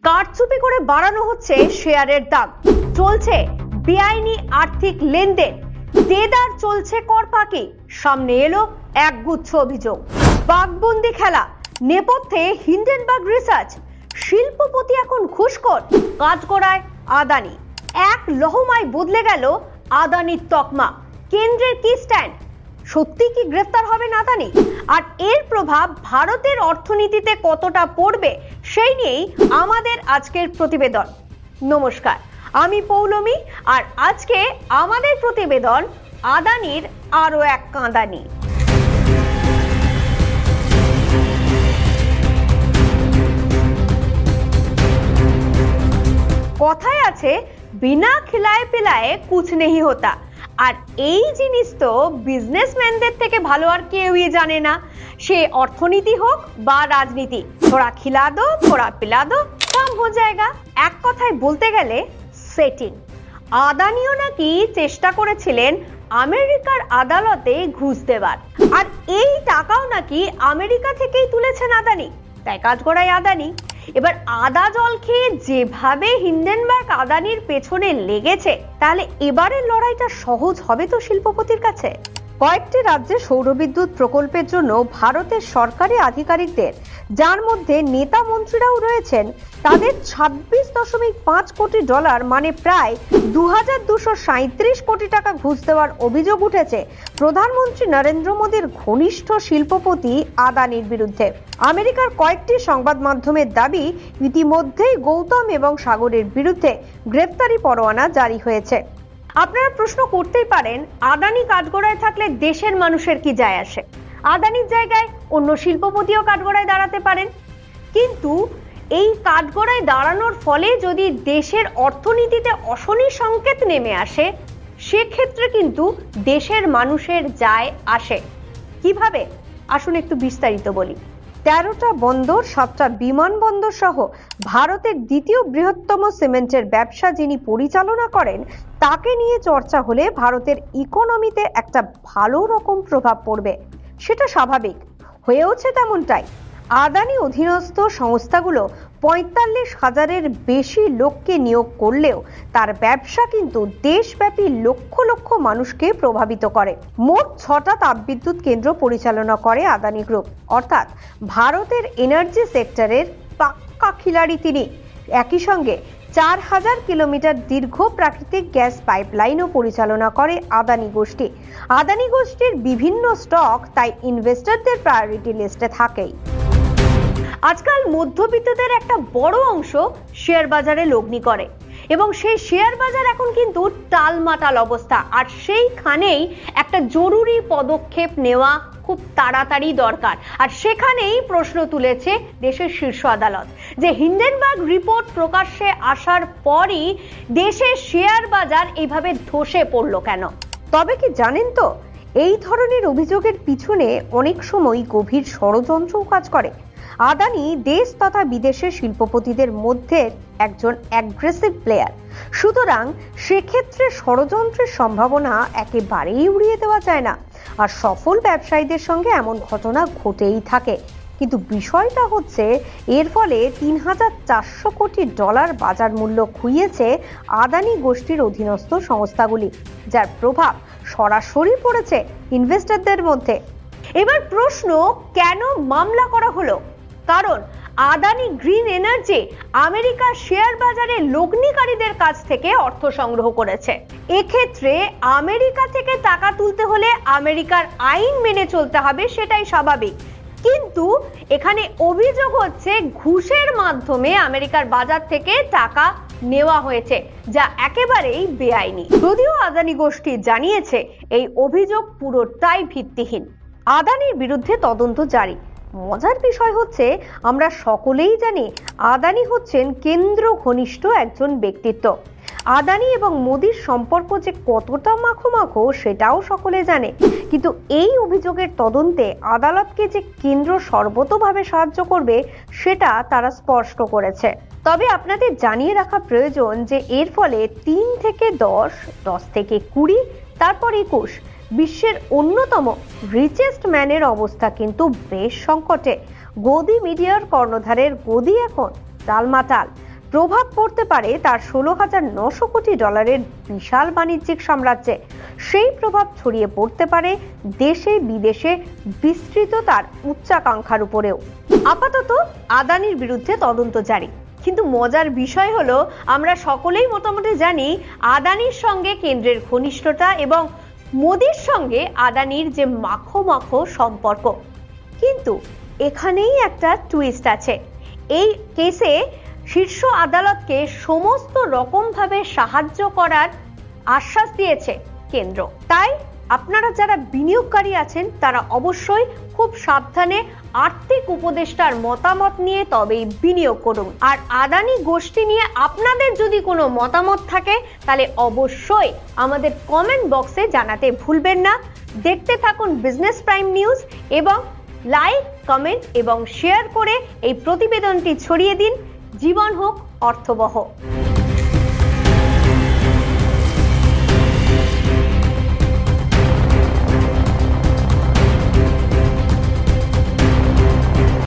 কারচুপি করে বাড়ানো হচ্ছে শেয়ারের দাম, চলছে বেআইনি আর্থিক লেনদেন, দেদার চলছে কর ফাঁকি, সামনে এলো একগুচ্ছ অভিযোগ। বাঘবন্দি খেলা, নেপথ্যে হিন্ডেনবার্গ রিসার্চ, শিল্পপতি এখন ঘুষখোর, কাঠগড়ায় আদানি, এক লহমায় বদলে গেল আদানির তকমা। কেন্দ্রের কি স্ট্যান্ড? সত্যি কি গ্রেফতার হবেন আদানি? আর এর প্রভাব ভারতের অর্থনীতিতে কতটা পড়বে সেই নিয়েই আমাদের আজকের প্রতিবেদন। নমস্কার, আমি পৌলমী, আর আজকে আমাদের প্রতিবেদন আদানির আরো এক কাঁদানি। কথায় আছে, বিনা খিলায়ে পিলায়ে কুছ নেহি হোতা। আর এই জিনিস তো বিজনেসম্যানদের থেকে ভালো আর কেউই জানে না, সে অর্থনীতি হোক বা রাজনীতি। থোড়া খিলা দো, থোড়া পিলা দো, কাম হো জায়গা। এক কথায় বলতে গেলে সেটিং। আদানিও নাকি চেষ্টা করেছিলেন আমেরিকার আদালতে ঘুষ দেবার, আর এই টাকাও নাকি আমেরিকা থেকেই তুলেছেন আদানি, তাই কাঠগড়ায় আদানি। এবার আদা জল খেয়ে যেভাবে হিন্ডেনবার্গ আদানির পেছনে লেগেছে, তাহলে এবারের লড়াইটা সহজ হবে তো শিল্পপতির কাছে? কয়েকটি রাজ্যে সৌরবিদ্যুৎ প্রকল্পের জন্য ভারতের সরকারি আধিকারিকদের, যার মধ্যে নেতা মন্ত্রীরাও রয়েছেন, তাদের 26.5 কোটি ডলার মানে প্রায় 2237 কোটি টাকা ঘুষ দেওয়ার অভিযোগ উঠেছে প্রধানমন্ত্রী নরেন্দ্র মোদীর ঘনিষ্ঠ শিল্পপতি আদানির বিরুদ্ধে। আমেরিকার কয়েকটি সংবাদ মাধ্যমের দাবি, ইতিমধ্যেই গৌতম এবং সাগরের বিরুদ্ধে গ্রেফতারি পরোয়ানা জারি হয়েছে। আপনারা প্রশ্ন করতেই পারেন, আদানি কাঠগড়ায় থাকলে দেশের মানুষের কি যায় আসে? আদানির জায়গায় অন্য শিল্পপতিও কাঠগড়ায় দাঁড়াতে পারেন, কিন্তু এই কাঠগড়ায় দাঁড়ানোর ফলে যদি দেশের অর্থনীতিতে অশনি সংকেত নেমে আসে, সেক্ষেত্রে কিন্তু দেশের মানুষের যায় আসে। কিভাবে? আসুন একটু বিস্তারিত বলি। 13টা বন্দর, 7টা বিমানবন্দর সহ ভারতের দ্বিতীয় বৃহত্তম সিমেন্টের ব্যবসা যিনি পরিচালনা করেন, তাকে নিয়ে চর্চা হলে ভারতের ইকোনমিতে একটা ভালো রকম প্রভাব পড়বে, সেটা স্বাভাবিক, হয়েওছে তেমনটাই। আদানি অধীনস্থ সংস্থাগুলো 45,000-এর বেশি লোককে নিয়োগ করলেও তার ব্যবসা কিন্তু দেশব্যাপী লক্ষ লক্ষ মানুষকে প্রভাবিত করে। মোট 6টা তাপবিদ্যুৎ কেন্দ্র পরিচালনা করে আদানি গ্রুপ, অর্থাৎ ভারতের এনার্জি সেক্টরের পাক্কা খিলাড়ি তিনি। একই সঙ্গে 4000 কিলোমিটার দীর্ঘ প্রাকৃতিক গ্যাস পাইপলাইনও পরিচালনা করে আদানি গোষ্ঠী। আদানি গোষ্ঠীর বিভিন্ন স্টক তাই ইনভেস্টরদের প্রায়োরিটি লিস্টে থাকেই। আজকাল মধ্যবিত্তদের একটা বড় অংশ শেয়ার বাজারে লগ্নি করে, এবং সেই শেয়ার বাজার এখন কিন্তু টালমাটাল অবস্থা। আর সেইখানেই একটা জরুরি পদক্ষেপ নেওয়া খুব তাড়াতাড়ি দরকার। আর সেখানেই প্রশ্ন তুলেছে দেশের শীর্ষ আদালত, যে হিন্ডেনবার্গ রিপোর্ট প্রকাশ্যে আসার পরই দেশের শেয়ার বাজার এইভাবে ধসে পড়লো কেন? তবে কি জানেন তো, এই ধরনের অভিযোগের পিছনে অনেক সময় গভীর ষড়যন্ত্রও কাজ করে। আদানি দেশ তথা বিদেশের শিল্পপতিদের মধ্যে একজন অ্যাগ্রেসিভ প্লেয়ার, সুতরাং সেক্ষেত্রে ষড়যন্ত্রের সম্ভাবনা একেবারেই উড়িয়ে দেওয়া যায় না। আর সফল ব্যবসায়ীদের সঙ্গে এমন ঘটনা ঘটেই থাকে। কিন্তু বিষয়টা হচ্ছে, এর ফলে 3400 কোটি ডলার বাজার মূল্য খুইয়েছে আদানি গোষ্ঠীর অধীনস্থ সংস্থাগুলি, যার প্রভাব সরাসরি পড়েছে ইনভেস্টরদের মধ্যে। এবার প্রশ্ন, কেন মামলা করা হলো? কারণ আদানি গ্রিন এনার্জি আমেরিকার শেয়ার বাজারে লগ্নিকারীদের কাছ থেকে অর্থ সংগ্রহ করেছে। এক্ষেত্রে আমেরিকা থেকে টাকা তুলতে হলে আমেরিকার আইন মেনে চলতে হবে, সেটাই স্বাভাবিক। কিন্তু এখানে অভিযোগ হচ্ছে ঘুষের মাধ্যমে আমেরিকার বাজার থেকে টাকা নেওয়া হয়েছে, যা একেবারেই বেআইনি। যদিও আদানি গোষ্ঠী জানিয়েছে এই অভিযোগ পুরোটাই ভিত্তিহীন। আদানির বিরুদ্ধে তদন্ত জারি। মজার বিষয় হচ্ছে, আমরা সকলেই জানি আদানি হচ্ছেন কেন্দ্র ঘনিষ্ঠ একজন ব্যক্তিত্ব। আদানি এবং মোদির সম্পর্ক যে কতটা মাখো সেটাও সকলে জানে, কিন্তু এই অভিযোগের তদন্তে আদালতকে যে কেন্দ্র সর্বতোভাবে সাহায্য করবে সেটা তারা স্পষ্ট করেছে। তবে আপনাদের জানিয়ে রাখা প্রয়োজন যে এর ফলে 3 থেকে 10, 10 থেকে 20, তারপর 21 বিশ্বের অন্যতম রিচেস্ট ম্যানের অবস্থা কিন্তু বেশ সংকটে। গদি মিডিয়ার কর্ণধারের গদি এখন টালমাটাল। প্রভাব পড়তে পারে তার 16,900 কোটি ডলারের বিশাল বাণিজ্যিক সাম্রাজ্যে। সেই প্রভাব ছড়িয়ে পড়তে পারে দেশে বিদেশে বিস্তৃত তার উচ্চাকাঙ্ক্ষার উপরেও। আপাতত আদানির বিরুদ্ধে তদন্ত জারি, কিন্তু মজার বিষয় হলো আমরা সকলেই মোটামুটি জানি আদানির সঙ্গে কেন্দ্রের ঘনিষ্ঠতা এবং মোদির সঙ্গে আদানির যে মাখো মাখো সম্পর্ক। কিন্তু এখানেই একটা টুইস্ট আছে। এই কেসে শীর্ষ আদালতকে সমস্ত রকমভাবে সাহায্য করার আশ্বাস দিয়েছে কেন্দ্র। তাই আপনারা যারা বিনিয়োগকারী আছেন তারা অবশ্যই খুব সাবধানে আর্থিক উপদেষ্টার মতামত নিয়ে তবেই বিনিয়োগ করুন। আর আদানি গোষ্ঠী নিয়ে আপনাদের যদি কোনো মতামত থাকে তাহলে অবশ্যই আমাদের কমেন্ট বক্সে জানাতে ভুলবেন না। দেখতে থাকুন বিজনেস প্রাইম নিউজ এবং লাইক, কমেন্ট এবং শেয়ার করে এই প্রতিবেদনটি ছড়িয়ে দিন। জীবন হোক অর্থবহ।